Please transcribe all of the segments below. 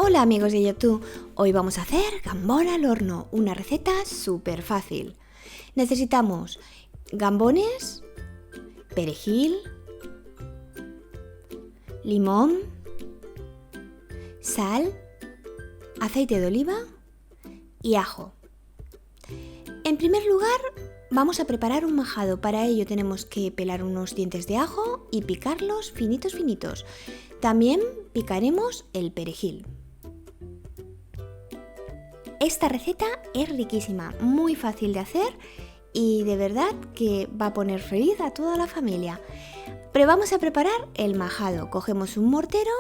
Hola amigos de YouTube, hoy vamos a hacer gambón al horno, una receta súper fácil. Necesitamos gambones, perejil, limón, sal, aceite de oliva y ajo. En primer lugar, vamos a preparar un majado. Para ello tenemos que pelar unos dientes de ajo y picarlos finitos. También picaremos el perejil. Esta receta es riquísima, muy fácil de hacer y de verdad que va a poner feliz a toda la familia. Pero vamos a preparar el majado. Cogemos un mortero,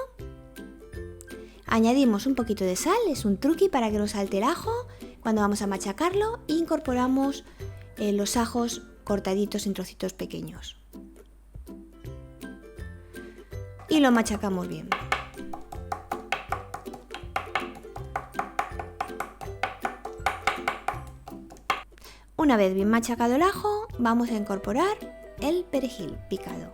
añadimos un poquito de sal, es un truqui para que no salte el ajo cuando vamos a machacarlo, e incorporamos los ajos cortaditos en trocitos pequeños. Y lo machacamos bien. Una vez bien machacado el ajo, vamos a incorporar el perejil picado.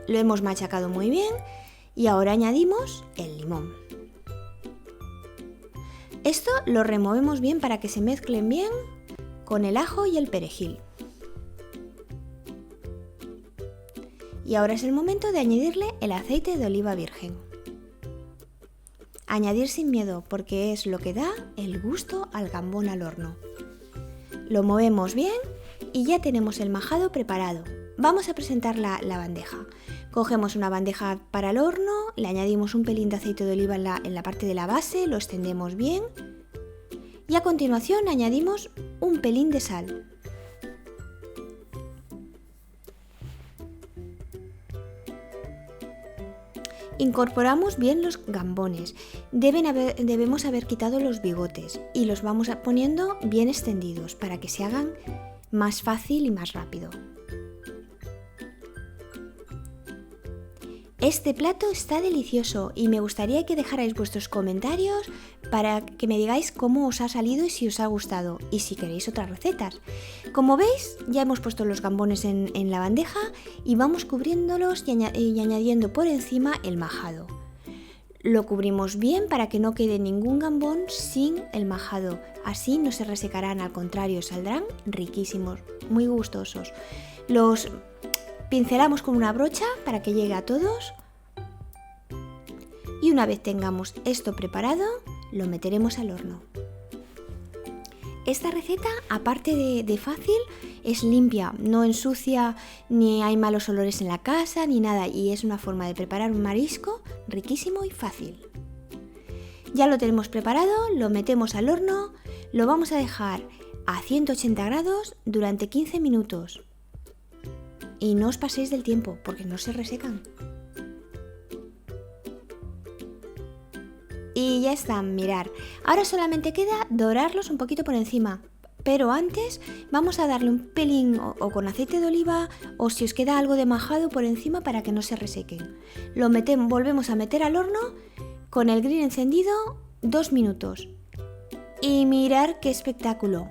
Lo hemos machacado muy bien y ahora añadimos el limón. Esto lo removemos bien para que se mezclen bien con el ajo y el perejil. Y ahora es el momento de añadirle el aceite de oliva virgen. Añadir sin miedo porque es lo que da el gusto al gambón al horno. Lo movemos bien y ya tenemos el majado preparado. Vamos a presentar la bandeja. Cogemos una bandeja para el horno, le añadimos un pelín de aceite de oliva en la parte de la base, lo extendemos bien y a continuación añadimos un pelín de sal. Incorporamos bien los gambones. Debemos haber quitado los bigotes y los vamos poniendo bien extendidos para que se hagan más fácil y más rápido. Este plato está delicioso y me gustaría que dejarais vuestros comentarios para que me digáis cómo os ha salido y si os ha gustado y si queréis otras recetas. Como veis, ya hemos puesto los gambones en la bandeja y vamos cubriéndolos y añadiendo por encima el majado. Lo cubrimos bien para que no quede ningún gambón sin el majado. Así no se resecarán, al contrario, saldrán riquísimos, muy gustosos. Los pincelamos con una brocha para que llegue a todos. Y una vez tengamos esto preparado, lo meteremos al horno. Esta receta, aparte de fácil, es limpia, no ensucia, ni hay malos olores en la casa, ni nada. Y es una forma de preparar un marisco riquísimo y fácil. Ya lo tenemos preparado, lo metemos al horno, lo vamos a dejar a 180 grados durante 15 minutos. Y no os paséis del tiempo, porque no se resecan. Y ya están, mirar. Ahora solamente queda dorarlos un poquito por encima. Pero antes vamos a darle un pelín o con aceite de oliva o si os queda algo de majado por encima para que no se resequen. Volvemos a meter al horno con el grill encendido 2 minutos. Y mirar qué espectáculo.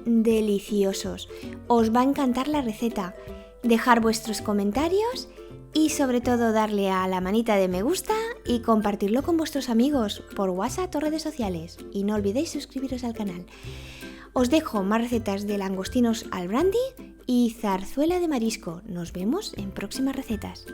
Deliciosos. Os va a encantar la receta. Dejar vuestros comentarios y sobre todo darle a la manita de me gusta y compartirlo con vuestros amigos por WhatsApp o redes sociales. Y no olvidéis suscribiros al canal. Os dejo más recetas de langostinos al brandy y zarzuela de marisco. Nos vemos en próximas recetas.